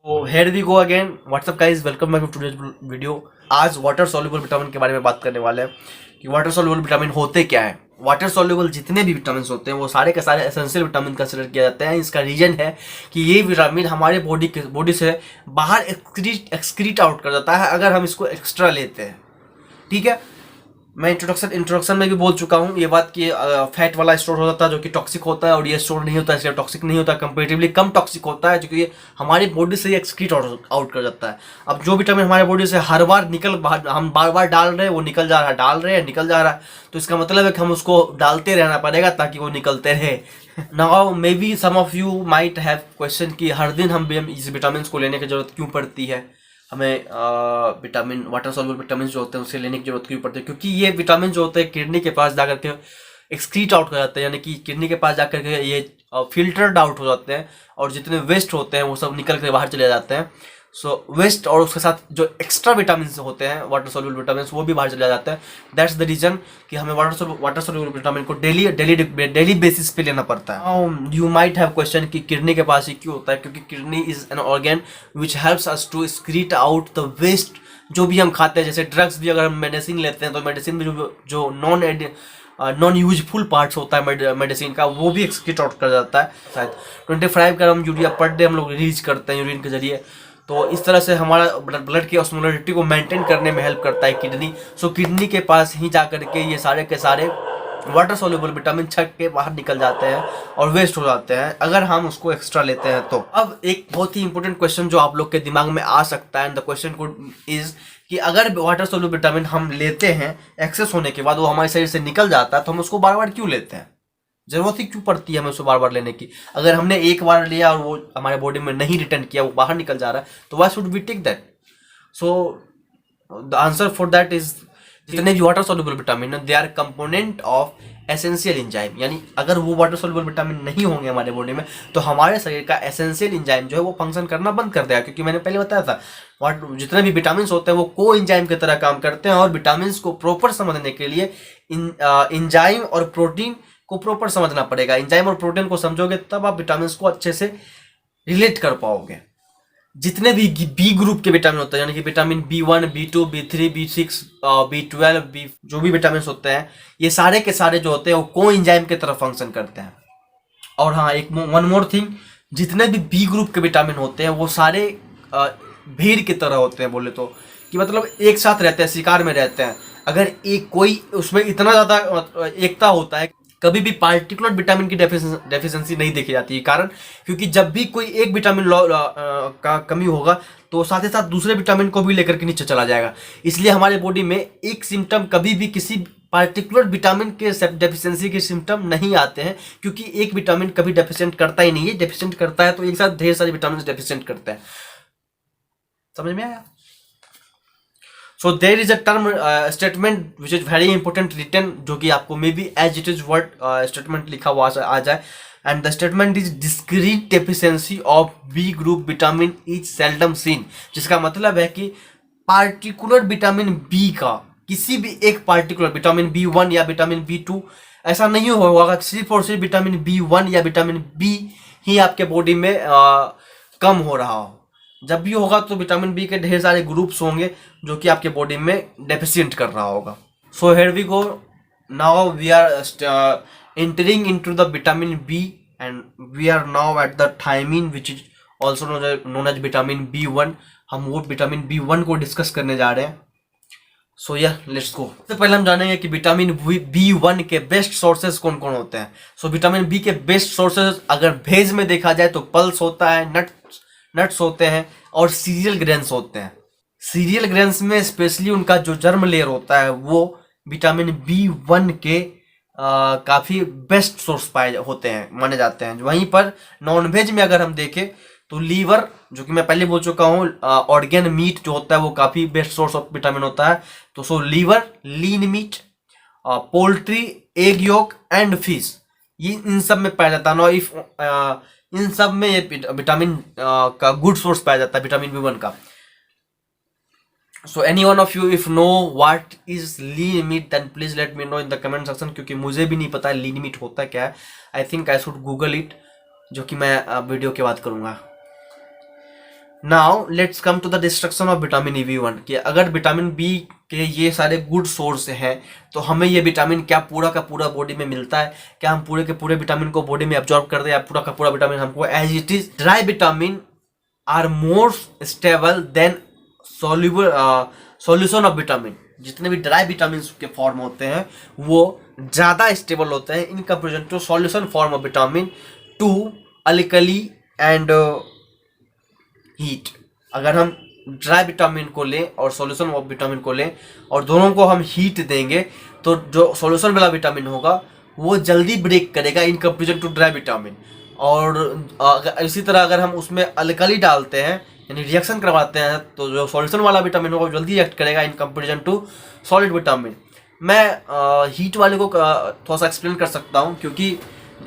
तो here we go again. What's up guys, welcome back to today's video. आज water soluble vitamin के बारे में बात करने वाले हैं कि वाटर सॉल्युबल विटामिन होते क्या है। वाटर सॉल्युबल जितने भी विटामिन होते हैं वो सारे के सारे एसेंशियल विटामिन कंसिडर किया जाते हैं। इसका रीजन है कि ये विटामिन हमारे बॉडी से बाहर एक्सक्रीट आउट कर जाता है अगर हम इसको एक्स्ट्रा लेते हैं। ठीक है, मैं इंट्रोडक्शन में भी बोल चुका हूँ ये बात कि फैट वाला स्टोर हो जाता है जो कि टॉक्सिक होता है, और ये स्टोर नहीं होता है इसलिए टॉक्सिक नहीं होता, कंपेरेटिवली कम टॉक्सिक होता है जो कि हमारी बॉडी से एक्सक्रीट आउट कर जाता है। अब जो विटामिन हमारे बॉडी से हर बार हम बार बार डाल रहे हैं, वो निकल जा रहा है, डाल रहे हैं निकल जा रहा है, तो इसका मतलब है कि हम उसको डालते रहना पड़ेगा ताकि वो निकलते रहे। Now may be some of you might have question कि हर दिन हम इस विटामिन को लेने की जरूरत क्यों पड़ती है, हमें विटामिन वाटर सॉल्युबल विटामिन जो होते हैं उसे लेने की जरूरत क्यों पड़ती है। क्योंकि ये विटामिन जो होते हैं किडनी के पास जाकर के एक्सक्रीट आउट कर जाते हैं, यानी कि किडनी के पास जाकर के ये फिल्टर्ड आउट हो जाते हैं, और जितने वेस्ट होते हैं वो सब निकल के बाहर चले जाते हैं। सो वेस्ट और उसके साथ जो एक्स्ट्रा विटामिन होते हैं वाटर सॉल्युबल विटामिन वो भी बाहर चले जाते हैं। दैट्स द रीजन कि हमें वाटर सॉल्युबल विटामिन को डेली बेसिस पे लेना पड़ता है। यू माइट हैव क्वेश्चन कि किडनी के पास ही क्यों होता है। क्योंकि kidney is an organ which helps us to excrete out the waste जो भी हम खाते हैं। जैसे ड्रग्स भी अगर हम मेडिसिन लेते हैं तो मेडिसिन में जो नॉन यूजफुल पार्ट्स होता है मेडिसिन का वो भी एक्सक्रीट आउट कर जाता है। शायद 25 ग्राम यूरिया पर डे हम लोग रिलीज करते हैं यूरिन के जरिए। तो इस तरह से हमारा ब्लड की ऑस्मोलरिटी को मेंटेन करने में हेल्प करता है किडनी। सो किडनी के पास ही जाकर के ये सारे के सारे वाटर सॉल्युबल विटामिन छक के बाहर निकल जाते हैं और वेस्ट हो जाते हैं अगर हम उसको एक्स्ट्रा लेते हैं तो। अब एक बहुत ही इंपॉर्टेंट क्वेश्चन जो आप लोग के दिमाग में आ सकता है, एंड द क्वेश्चन इज कि अगर वाटर सॉल्युबल विटामिन हम लेते हैं एक्सेस होने के बाद वो हमारे शरीर से निकल जाता है तो हम उसको बार बार क्यों लेते हैं, जरूरत ही क्यों पड़ती है हमें उसको बार बार लेने की। अगर हमने एक बार लिया और वो हमारे बॉडी में नहीं रिटर्न किया, वो बाहर निकल जा रहा है, तो why should we take that. So the answer for that is जितने भी वाटर सॉल्युबल विटामिन है they are component of essential enzyme. यानी अगर वो वाटर सॉल्युबल विटामिन नहीं होंगे हमारे बॉडी में तो हमारे शरीर का एसेंशियल एंजाइम जो है वो फंक्शन करना बंद कर देगा। क्योंकि मैंने पहले बताया था जितने भी विटामिन होते हैं वो को एंजाइम की तरह काम करते हैं, और विटामिन को प्रॉपर समझने के लिए एंजाइम और प्रोटीन को प्रॉपर समझना पड़ेगा। एंजाइम और प्रोटीन को समझोगे तब आप विटामिन को अच्छे से रिलेट कर पाओगे। जितने भी बी ग्रुप के विटामिन होते हैं, यानी कि vitamin B1, B2, B3, B6, B12, जो भी विटामिन होते हैं ये सारे के सारे जो होते हैं वो को एंजाइम की तरह फंक्शन करते हैं। और हाँ, एक वन मोर थिंग, जितने भी बी ग्रुप के विटामिन होते हैं वो सारे भीड़ की तरह होते हैं, बोले तो कि मतलब एक साथ रहते हैं, शिकार में रहते हैं। अगर एक कोई उसमें इतना ज़्यादा एकता होता है, कभी भी पार्टिकुलर विटामिन की डेफिशिएंसी नहीं देखी जाती है। कारण क्योंकि जब भी कोई एक विटामिन का कमी होगा तो साथ ही साथ दूसरे विटामिन को भी लेकर के नीचे चला जाएगा। इसलिए हमारे बॉडी में एक सिम्टम कभी भी किसी पार्टिकुलर विटामिन के डेफिशिएंसी के सिम्टम नहीं आते हैं, क्योंकि एक विटामिन कभी डेफिशिएंट करता ही नहीं है। डेफिशिएंट करता है तो एक साथ ढेर सारे विटामिन डेफिशिएंट करते हैं। समझ में आया? So there is a term statement which is very important return, जो कि आपको may be as it is word statement लिखा हुआ आ जाए। And the statement is discrete deficiency of B group vitamin is seldom seen, जिसका मतलब है कि पार्टिकुलर विटामिन बी का किसी भी एक पार्टिकुलर विटामिन B1 या विटामिन B2 ऐसा नहीं होगा सिर्फ और सिर्फ विटामिन B1 या विटामिन बी ही आपके बॉडी में कम हो रहा हो। जब भी होगा तो विटामिन बी के ढेर सारे ग्रुप्स होंगे जो कि आपके बॉडी में डेफिशिएंट कर रहा होगा। So here we go, now we are entering into the vitamin B, and we are now at the thiamine which is also known as vitamin B1। हम वो विटामिन B1 को डिस्कस करने जा रहे हैं। सो या लेट्स गो। सबसे पहले हम जानेंगे कि विटामिन B1 के बेस्ट सोर्सेज कौन कौन होते हैं। सो विटामिन बी के बेस्ट सोर्सेज अगर वेज में देखा जाए तो पल्स होता है, नट्स होते हैं, और सीरियल ग्रेन्स होते हैं। सीरियल ग्रेन्स में स्पेशली उनका जो जर्म लेयर होता है वो विटामिन B1 के काफ़ी बेस्ट सोर्स पाए होते हैं, माने जाते हैं। वहीं पर नॉनवेज में अगर हम देखें तो लीवर, जो कि मैं पहले बोल चुका हूँ, ऑर्गेन मीट जो होता है वो काफ़ी बेस्ट सोर्स ऑफ विटामिन होता है। तो so liver, lean meat, poultry, egg yolk and fish, ये इन सब में पाया जाता है। इफ इन सब में ये विटामिन का गुड सोर्स पाया जाता है विटामिन B1 का। So any one of you if know what is lean meat then please let me know in the comment section, क्योंकि मुझे भी नहीं पता लीन मीट होता क्या है। I think I should Google it, जो कि मैं वीडियो के बाद करूँगा। Now let's come to the destruction of vitamin E B one, कि अगर विटामिन बी के ये सारे गुड सोर्स हैं तो हमें ये विटामिन क्या पूरा का पूरा बॉडी में मिलता है, क्या हम पूरे के पूरे विटामिन को बॉडी में एब्जॉर्ब कर दे, या पूरा का पूरा विटामिन हमको as it is. Dry vitamin are more stable than soluble solution of vitamin. जितने भी ड्राई विटामिन के फॉर्म होते हैं वो ज़्यादा स्टेबल होते हैं in comparison to solution form of vitamin to alkali and heat. अगर हम ड्राई विटामिन को लें और सॉल्यूशन ऑफ विटामिन को लें और दोनों को हम हीट देंगे तो जो सॉल्यूशन वाला विटामिन होगा वो जल्दी ब्रेक करेगा in comparison to dry vitamin. और इसी तरह अगर हम उसमें अल्कली डालते हैं यानी रिएक्शन करवाते हैं तो जो सॉल्यूशन वाला विटामिन होगा वो जल्दी रिएक्ट करेगा in comparison to solid vitamin. मैं हीट वाले को थोड़ा सा एक्सप्लेन कर सकता हूँ, क्योंकि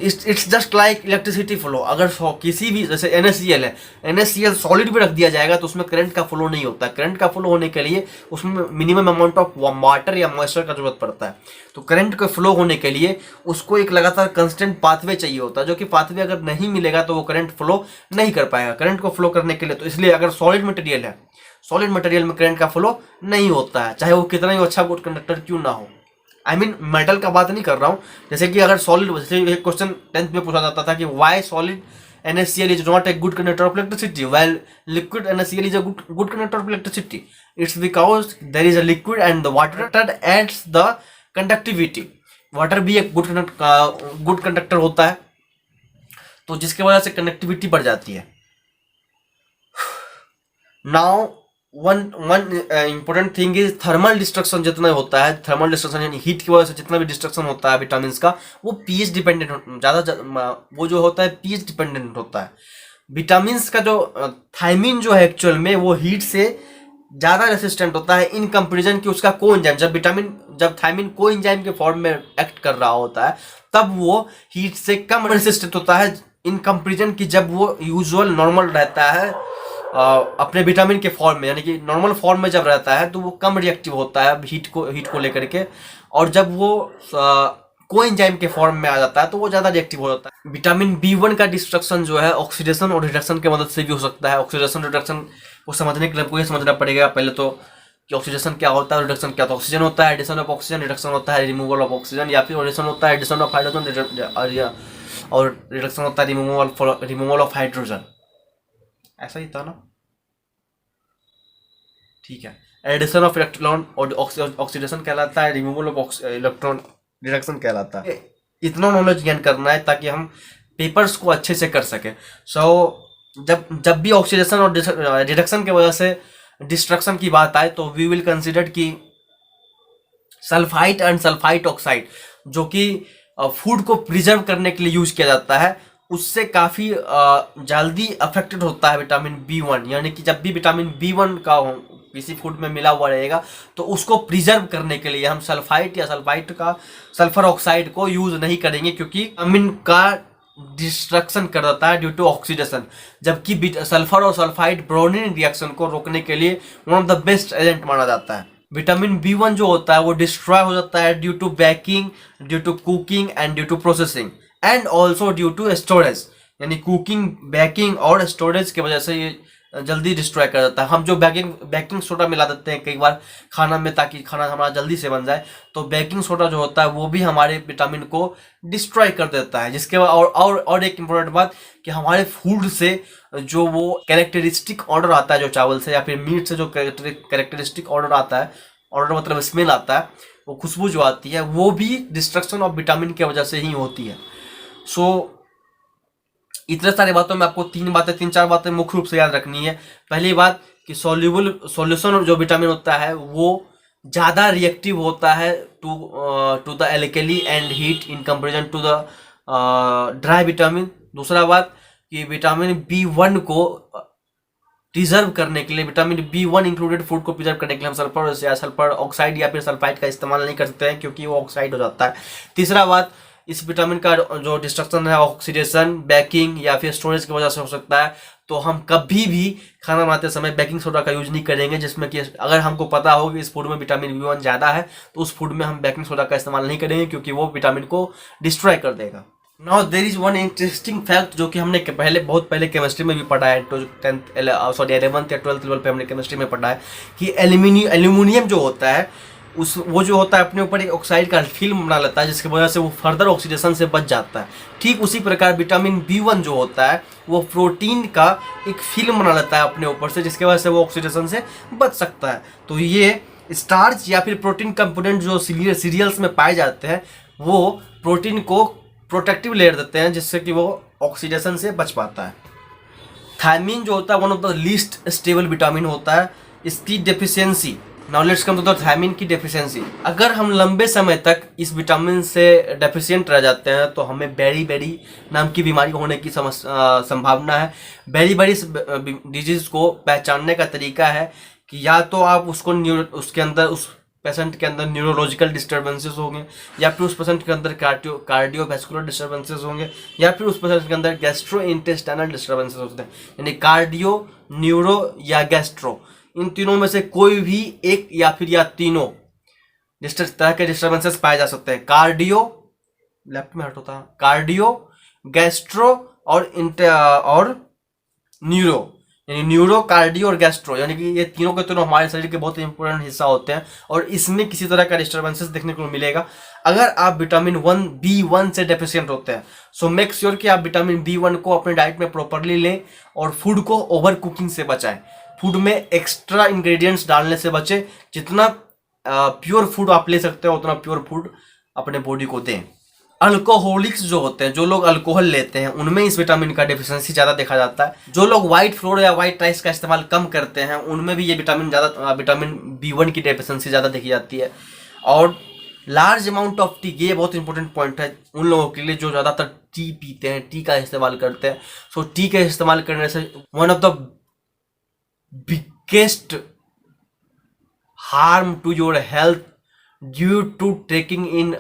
it's just like electricity flow. अगर किसी भी जैसे NaCl है, NaCl सॉलिड भी रख दिया जाएगा तो उसमें करंट का फ्लो नहीं होता है। करंट का फ्लो होने के लिए उसमें मिनिमम अमाउंट ऑफ वाटर या मॉइस्चर का जरूरत पड़ता है। तो करंट का फ्लो होने के लिए उसको एक लगातार कंस्टेंट पाथवे चाहिए होता है, जो कि पाथवे अगर नहीं मिलेगा तो वो करंट फ्लो नहीं कर पाएगा। करंट को फ्लो करने के लिए तो इसलिए अगर सॉलिड मटेरियल है, सॉलिड मटेरियल में करंट का फ्लो नहीं होता है, चाहे वो कितना ही अच्छा गुड कंडक्टर क्यों ना हो। आई मीन मेटल का बात नहीं कर रहा हूँ। जैसे कि अगर सॉलिड, जैसे एक क्वेश्चन 10th में पूछा जाता था कि why solid NaCl is not a good conductor of electricity while liquid NaCl is a good conductor of electricity. It's because there is a liquid and the water aids the conductivity. Water भी एक good conductor होता है, तो जिसके वजह से conductivity बढ़ जाती है। Now one important thing is thermal destruction. जितना होता है थर्मल डिस्ट्रक्शन यानी हीट की वजह से जितना भी डिस्ट्रक्शन होता है विटामिन का, वो पीएच डिपेंडेंट वो जो होता है पीएच डिपेंडेंट होता है। विटामिन का जो थायमिन जो है एक्चुअल में वो हीट से ज़्यादा रेसिस्टेंट होता है इन कंपेरिजन कि उसका को एंजाइम, जब थायमिन को एंजाइम के फॉर्म में एक्ट कर रहा होता है तब वो हीट से कम रेसिस्टेंट होता है इन कंपेरिजन कि जब वो यूजुअल नॉर्मल रहता है अपने विटामिन के फॉर्म में, यानी कि नॉर्मल फॉर्म में जब रहता है तो वो कम रिएक्टिव होता है हीट को लेकर के। और जब वो कोएंजाइम के फॉर्म में आ जाता है तो वो ज़्यादा रिएक्टिव हो जाता है। विटामिन B1 का डिस्ट्रक्शन जो है ऑक्सीडेशन और रिडक्शन की मदद से भी हो सकता है। ऑक्सीडेशन रिडक्शन को समझने के लिए आपको ये समझना पड़ेगा पहले तो कि ऑक्सीडेशन क्या होता है, रिडक्शन क्या होता है। ऑक्सीजन होता है एडिशन ऑफ ऑक्सीजन, रिडक्शन होता है रिमूवल ऑफ ऑक्सीजन, या फिर एडिशन होता है एडिशन ऑफ हाइड्रोजन और रिडक्शन होता है रिमूवल ऑफ हाइड्रोजन। ऐसा ही था ना, ठीक है। एडिशन ऑफ इलेक्ट्रॉन और ऑक्सीडेशन कहलाता है, रिमूवल ऑफ इलेक्ट्रॉन रिडक्शन कहलाता है। इतना नॉलेज गेन करना है ताकि हम पेपर्स को अच्छे से कर सकें। जब भी ऑक्सीडेशन और रिडक्शन की वजह से डिस्ट्रक्शन की बात आए तो वी विल कंसिडर कि सल्फाइट एंड सल्फाइट ऑक्साइड जो कि फूड को प्रिजर्व करने के लिए यूज किया जाता है, उससे काफ़ी जल्दी अफेक्टेड होता है विटामिन B1। यानी कि जब भी विटामिन B1 का किसी फूड में मिला हुआ रहेगा तो उसको प्रिजर्व करने के लिए हम सल्फाइट या सल्फर ऑक्साइड को यूज नहीं करेंगे, क्योंकि विटामिन का डिस्ट्रक्शन कर देता है ड्यू टू ऑक्सीडेशन। जबकि सल्फर और सल्फाइड ब्रोनिन रिएक्शन को रोकने के लिए one of the best agent माना जाता है। विटामिन B1 जो होता है वो डिस्ट्रॉय हो जाता है due to baking, due to cooking and due to processing and also due to storage. यानी कुकिंग, बेकिंग और स्टोरेज की वजह से ये जल्दी डिस्ट्रॉय कर देता है। हम जो बेकिंग सोडा मिला देते हैं कई बार खाना में ताकि खाना हमारा जल्दी से बन जाए, तो बेकिंग सोडा जो होता है वो भी हमारे विटामिन को डिस्ट्रॉय कर देता है। जिसके बाद और एक इम्पोर्टेंट बात कि हमारे फूड से जो वो कैरेक्टरिस्टिक ऑर्डर आता है, जो चावल से या फिर मीट से जो कैरेक्टरिस्टिक ऑर्डर आता है, ऑर्डर मतलब स्मेल आता है, वो खुशबू जो आती है वो भी डिस्ट्रक्शन ऑफ विटामिन की वजह से ही होती है। सो इतने सारी बातों में आपको तीन चार बातें मुख्य रूप से याद रखनी है। पहली बात कि सॉल्यूशन जो विटामिन होता है वो ज़्यादा रिएक्टिव होता है to the alkali and heat in comparison to the dry vitamin. दूसरा बात कि विटामिन B1 को प्रिजर्व करने के लिए, विटामिन B1 इंक्लूडेड फूड को प्रिजर्व करने के लिए हम सल्फर ऑक्साइड या फिर सल्फाइड का इस्तेमाल नहीं करते हैं, क्योंकि वो ऑक्साइड हो जाता है। तीसरा बात, इस विटामिन का जो डिस्ट्रक्शन है ऑक्सीडेशन, बेकिंग या फिर स्टोरेज की वजह से हो सकता है। तो हम कभी भी खाना बनाते समय बेकिंग सोडा का यूज नहीं करेंगे, जिसमें कि अगर हमको पता हो कि इस फूड में विटामिन B1 ज़्यादा है तो उस फूड में हम बेकिंग सोडा का इस्तेमाल नहीं करेंगे, क्योंकि वो विटामिन को डिस्ट्रॉय कर देगा। Now there is one interesting fact जो कि हमने बहुत पहले केमिस्ट्री में भी पढ़ा है, तो 11th या 12th लेवल पे हमने केमिस्ट्री में पढ़ा है कि एल्यूमिनियम जो होता है वो जो होता है अपने ऊपर एक ऑक्साइड का फिल्म बना लेता है, जिसकी वजह से वो फर्दर ऑक्सीडेशन से बच जाता है। ठीक उसी प्रकार विटामिन B1 जो होता है वो प्रोटीन का एक फिल्म बना लेता है अपने ऊपर से, जिसकी वजह से वो ऑक्सीडेशन से बच सकता है। तो ये स्टार्च या फिर प्रोटीन कंपोनेंट जो सीरियल्स में पाए जाते हैं वो प्रोटीन को प्रोटेक्टिव लेयर देते हैं, जिससे कि वो ऑक्सीडेशन से बच पाता है। थायमिन जो होता है one of the least stable vitamin होता है। इसकी deficiency, now let's come to the thiamine की डेफिशिएंसी। अगर हम लंबे समय तक इस विटामिन से डेफिशिएंट रह जाते हैं तो हमें बेरी नाम की बीमारी होने की संभावना है। बेरी डिजीज को पहचानने का तरीका है कि या तो आप उस पेशेंट के अंदर न्यूरोलॉजिकल डिस्टर्बेंसेस होंगे, या फिर उस पेशेंट के अंदर कार्डियोवैस्कुलर डिस्टर्बेंसेस होंगे, या फिर उस पेशेंट के अंदर गैस्ट्रो इंटेस्टाइनल डिस्टर्बेंसेस होते हैं। यानी कार्डियो, न्यूरो या गैस्ट्रो, इन तीनों में से कोई भी एक या फिर या तीनों तरह के डिस्टर्बेंसेस पाए जा सकते हैं। कार्डियो, लेफ्ट में हट होता है, कार्डियो, गैस्ट्रो और न्यूरो, यानी न्यूरो, कार्डियो और गैस्ट्रो, यानी कि ये तीनों के तीनों हमारे शरीर के बहुत इंपॉर्टेंट हिस्सा होते हैं और इसमें किसी तरह का डिस्टर्बेंसेस देखने को मिलेगा अगर आप विटामिन B1 से डेफिशिएंट होते हैं। सो मेक श्योर कि आप विटामिन B1 को अपने डाइट में प्रॉपरली लें और फूड को ओवर कुकिंग से बचाएं। फूड में एक्स्ट्रा इंग्रेडिएंट्स डालने से बचें। जितना प्योर फूड आप ले सकते हो उतना प्योर फूड अपने बॉडी को दें। अल्कोहलिक्स जो होते हैं, जो लोग अल्कोहल लेते हैं, उनमें इस विटामिन का डेफिशिएंसी ज़्यादा देखा जाता है। जो लोग व्हाइट फ्लोर या व्हाइट राइस का इस्तेमाल कम करते हैं उनमें भी ये विटामिन B1 की डेफिशिएंसी ज़्यादा देखी जाती है। और लार्ज अमाउंट ऑफ टी, ये बहुत इंपॉर्टेंट पॉइंट है उन लोगों के लिए जो ज़्यादातर टी पीते हैं, टी का इस्तेमाल करते हैं। सो टी का इस्तेमाल करने से one of the biggest harm to your health due to taking in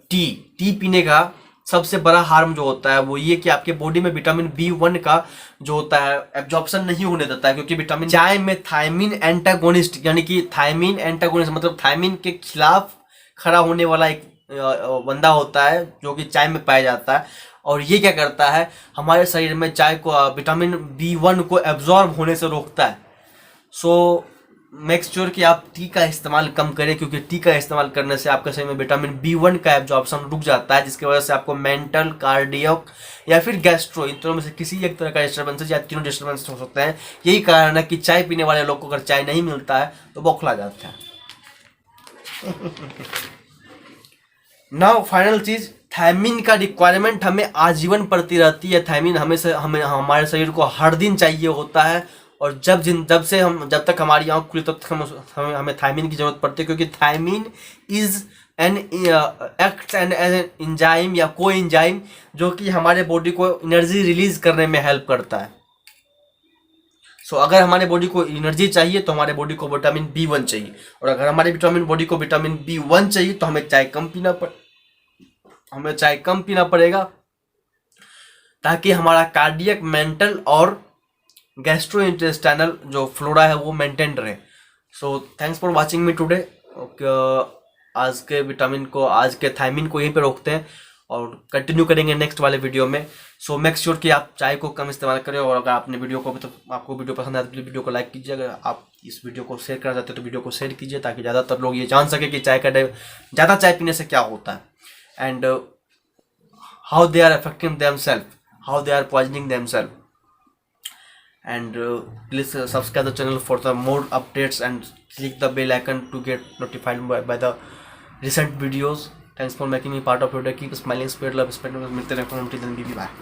tea पीने का सबसे बड़ा हार्म जो होता है वो ये कि आपके बॉडी में विटामिन B1 का जो होता है एब्जॉर्प्शन नहीं होने देता है, क्योंकि विटामिन चाय में थायमिन एंटागोनिस्ट, यानी कि थायमिन एंटागोनिस्ट मतलब थायमिन के खिलाफ खड़ा होने वाला एक बंदा होता है जो कि चाय में पाया जाता है। और ये क्या करता है, हमारे शरीर में चाय को विटामिन B1 को एब्जॉर्ब होने से रोकता है। सो मेक श्योर कि आप टी का इस्तेमाल कम करें, क्योंकि टी का इस्तेमाल करने से आपके शरीर में विटामिन B1 का एब्जॉर्प्शन रुक जाता है, जिसकी वजह से आपको मेंटल, कार्डियक या फिर गैस्ट्रो, इन तीनों में से किसी एक तरह का डिस्टर्बेंसेस या तीनों डिस्टर्बेंसेस हो सकते हैं। यही कारण है कि चाय पीने वाले लोग को अगर चाय नहीं मिलता है तो बौखला जाता है। नाउ फाइनल चीज, थायमिन का रिक्वायरमेंट हमें आजीवन पड़ती रहती है। थायमिन हमें हमारे शरीर को हर दिन चाहिए होता है, और जब तक हमारी आँख खुली तब तक हमें थायमिन की जरूरत पड़ती है, क्योंकि थायमिन इज एन एंजाइम या को एंजाइम जो कि हमारे बॉडी को एनर्जी रिलीज करने में हेल्प करता है। सो अगर हमारे बॉडी को एनर्जी चाहिए तो हमारे बॉडी को विटामिन B1 चाहिए, और अगर हमारे बॉडी को विटामिन B1 चाहिए तो हमें चाय कम पीना पड़ेगा ताकि हमारा कार्डियक, मेंटल और गैस्ट्रोइंटेस्टाइनल जो फ्लोरा है वो मेंटेन रहे। So thanks for watching me today. आज के थायमिन को यहीं पे रोकते हैं और कंटिन्यू करेंगे नेक्स्ट वाले वीडियो में। सो मेक श्योर कि आप चाय को कम इस्तेमाल करें, और अगर आपने आपको वीडियो पसंद आए तो वीडियो को लाइक कीजिए। अगर आप इस वीडियो को शेयर करना चाहते हैं तो वीडियो को शेयर कीजिए, ताकि ज़्यादातर लोग ये जान सके कि ज़्यादा चाय पीने से क्या होता है, and how they are affecting themselves, how they are poisoning themselves. And please subscribe the channel for the more updates and click the bell icon to get notified by the recent videos. Thanks for making me part of your day. Keep smiling, spread love, spread love. मिलते हैं, bye.